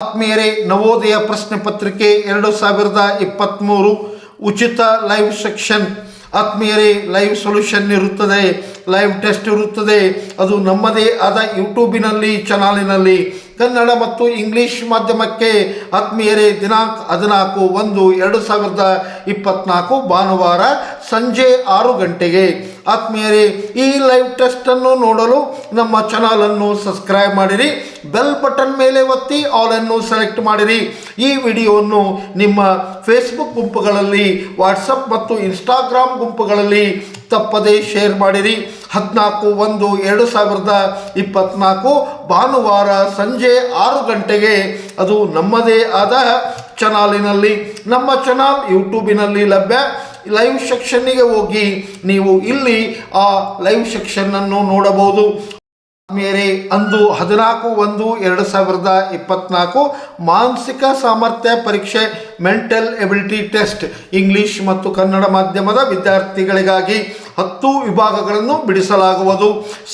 ಆತ್ಮೀಯರೇ, ನವೋದಯ ಪ್ರಶ್ನೆ ಪತ್ರಿಕೆ 2023 ಉಚಿತ ಲೈವ್ ಸೆಕ್ಷನ್. ಆತ್ಮೀಯರೇ, ಲೈವ್ ಸೊಲ್ಯೂಷನ್ ಇರುತ್ತದೆ, ಲೈವ್ ಟೆಸ್ಟ್ ಇರುತ್ತದೆ. ಅದು ನಮ್ಮದೇ ಆದ ಯೂಟ್ಯೂಬಿನಲ್ಲಿ ಚಾನಲಿನಲ್ಲಿ ಕನ್ನಡ ಮತ್ತು ಇಂಗ್ಲಿಷ್ ಮಾಧ್ಯಮಕ್ಕೆ. ಆತ್ಮೀಯರೇ, ದಿನಾಂಕ 14/1/2024 ಭಾನುವಾರ ಸಂಜೆ 6 ಗಂಟೆಗೆ. ಆತ್ಮೀಯರೇ, ಈ ಲೈವ್ ಟೆಸ್ಟನ್ನು ನೋಡಲು ನಮ್ಮ ಚಾನಲನ್ನು ಸಬ್ಸ್ಕ್ರೈಬ್ ಮಾಡಿರಿ, ಬೆಲ್ ಬಟನ್ ಮೇಲೆ ಒತ್ತಿ ಆಲ್ ಅನ್ನು ಸೆಲೆಕ್ಟ್ ಮಾಡಿರಿ. ಈ ವಿಡಿಯೋವನ್ನು ನಿಮ್ಮ ಫೇಸ್ಬುಕ್ ಗುಂಪುಗಳಲ್ಲಿ, ವಾಟ್ಸಪ್ ಮತ್ತು ಇನ್ಸ್ಟಾಗ್ರಾಮ್ ಗುಂಪುಗಳಲ್ಲಿ ತಪ್ಪದೇ ಶೇರ್ ಮಾಡಿರಿ. 14/1/2024 ಭಾನುವಾರ ಸಂಜೆ 6 ಗಂಟೆಗೆ. ಅದು ನಮ್ಮದೇ ಆದ ಚಾನಲಿನಲ್ಲಿ, ನಮ್ಮ ಚಾನಲ್ ಯೂಟ್ಯೂಬಿನಲ್ಲಿ ಲಭ್ಯ. ಲೈವ್ ಸೆಕ್ಷನ್ನಿಗೆ ಹೋಗಿ ನೀವು ಇಲ್ಲಿ ಆ ಲೈವ್ ಸೆಕ್ಷನ್ನನ್ನು ನೋಡಬಹುದು. ಆದ್ಮೇಲೆ ಅಂದು 14/1/2024 ಮಾನಸಿಕ ಸಾಮರ್ಥ್ಯ ಪರೀಕ್ಷೆ, ಮೆಂಟಲ್ ಎಬಿಲಿಟಿ ಟೆಸ್ಟ್, ಇಂಗ್ಲಿಷ್ ಮತ್ತು ಕನ್ನಡ ಮಾಧ್ಯಮದ ವಿದ್ಯಾರ್ಥಿಗಳಿಗಾಗಿ 10 ವಿಭಾಗಗಳನ್ನು ಬಿಡಿಸಲಾಗುವುದು.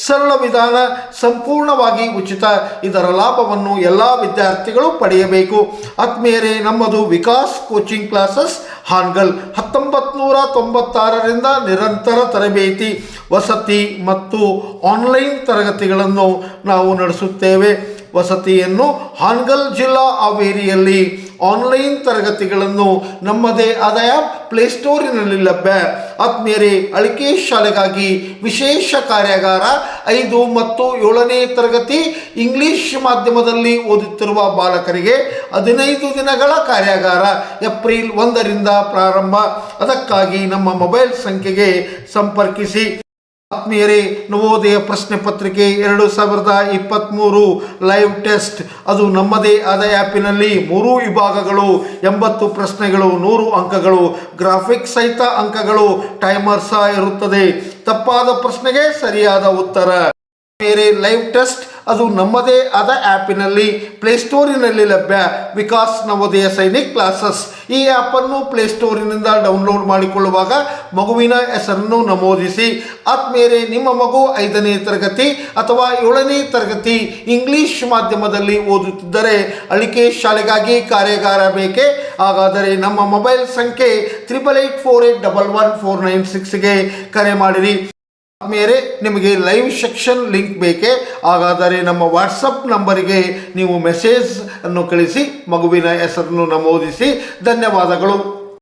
ಸರಳ ವಿಧಾನ, ಸಂಪೂರ್ಣವಾಗಿ ಉಚಿತ. ಇದರ ಲಾಭವನ್ನು ಎಲ್ಲ ವಿದ್ಯಾರ್ಥಿಗಳು ಪಡೆಯಬೇಕು. ಆತ್ಮೀಯರೇ, ನಮ್ಮದು ವಿಕಾಸ್ ಕೋಚಿಂಗ್ ಕ್ಲಾಸಸ್ ಹಾನಗಲ್. 1996ರಿಂದ ನಿರಂತರ ತರಬೇತಿ, ವಸತಿ ಮತ್ತು ಆನ್ಲೈನ್ ತರಗತಿಗಳನ್ನು ನಾವು ನಡೆಸುತ್ತೇವೆ. ವಸತಿಯನ್ನು ಹಾನಗಲ್ ಜಿಲ್ಲಾ ಹಾವೇರಿಯಲ್ಲಿ, ಆನ್ಲೈನ್ ತರಗತಿಗಳನ್ನು ನಮ್ಮದೇ ಆದ ಆ್ಯಪ್ ಪ್ಲೇಸ್ಟೋರಿನಲ್ಲಿ ಲಭ್ಯ. ಆತ್ಮೀಯರೇ, ಅಳಿಕೆ ಶಾಲೆಗಾಗಿ ವಿಶೇಷ ಕಾರ್ಯಾಗಾರ. 5 ಮತ್ತು 7ನೇ ತರಗತಿ ಇಂಗ್ಲಿಷ್ ಮಾಧ್ಯಮದಲ್ಲಿ ಓದುತ್ತಿರುವ ಬಾಲಕರಿಗೆ 15 ದಿನಗಳ ಕಾರ್ಯಾಗಾರ ಏಪ್ರಿಲ್ 1ರಿಂದ ಪ್ರಾರಂಭ. ಅದಕ್ಕಾಗಿ ನಮ್ಮ ಮೊಬೈಲ್ ಸಂಖ್ಯೆಗೆ ಸಂಪರ್ಕಿಸಿ. ಆತ್ಮೀಯರೇ, ನವೋದಯ ಪ್ರಶ್ನೆ ಪತ್ರಿಕೆ 2023 ಲೈವ್ ಟೆಸ್ಟ್. ಅದು ನಮ್ಮದೇ ಆದ ಆ್ಯಪಿನಲ್ಲಿ 3 ವಿಭಾಗಗಳು, 80 ಪ್ರಶ್ನೆಗಳು, 100 ಅಂಕಗಳು, ಗ್ರಾಫಿಕ್ಸ್ ಸಹಿತ ಅಂಕಗಳು, ಟೈಮರ್ ಸಹ ಇರುತ್ತದೆ. ತಪ್ಪಾದ ಪ್ರಶ್ನೆಗೆ ಸರಿಯಾದ ಉತ್ತರ. ಬೇರೆ ಲೈವ್ ಟೆಸ್ಟ್ ಅದು ನಮ್ಮದೇ ಆದ ಆ್ಯಪಿನಲ್ಲಿ ಪ್ಲೇಸ್ಟೋರಿನಲ್ಲಿ ಲಭ್ಯ. ವಿಕಾಸ್ ನವೋದಯ ಸೈನಿಕ್ ಕ್ಲಾಸಸ್. ಈ ಆ್ಯಪನ್ನು ಪ್ಲೇಸ್ಟೋರಿನಿಂದ ಡೌನ್ಲೋಡ್ ಮಾಡಿಕೊಳ್ಳುವಾಗ ಮಗುವಿನ ಹೆಸರನ್ನು ನಮೂದಿಸಿ. ಆತ್ಮೀಯರೇ, ನಿಮ್ಮ ಮಗು 5ನೇ ತರಗತಿ ಅಥವಾ 7ನೇ ತರಗತಿ ಇಂಗ್ಲಿಷ್ ಮಾಧ್ಯಮದಲ್ಲಿ ಓದುತ್ತಿದ್ದರೆ ಅಳಿಕೆ ಶಾಲೆಗಾಗಿ ಕಾರ್ಯಾಗಾರ ಬೇಕೇ? ಹಾಗಾದರೆ ನಮ್ಮ ಮೊಬೈಲ್ ಸಂಖ್ಯೆ 8884811496ಗೆ ಕರೆ ಮಾಡಿರಿ. ಆದ್ಮೇಲೆ ನಿಮಗೆ ಲೈವ್ ಸೆಕ್ಷನ್ ಲಿಂಕ್ ಬೇಕೇ? ಹಾಗಾದರೆ ನಮ್ಮ ವಾಟ್ಸಪ್ ನಂಬರಿಗೆ ನೀವು ಮೆಸೇಜ್ ಅನ್ನು ಕಳಿಸಿ, ಮಗುವಿನ ಹೆಸರನ್ನು ನಮೂದಿಸಿ. ಧನ್ಯವಾದಗಳು.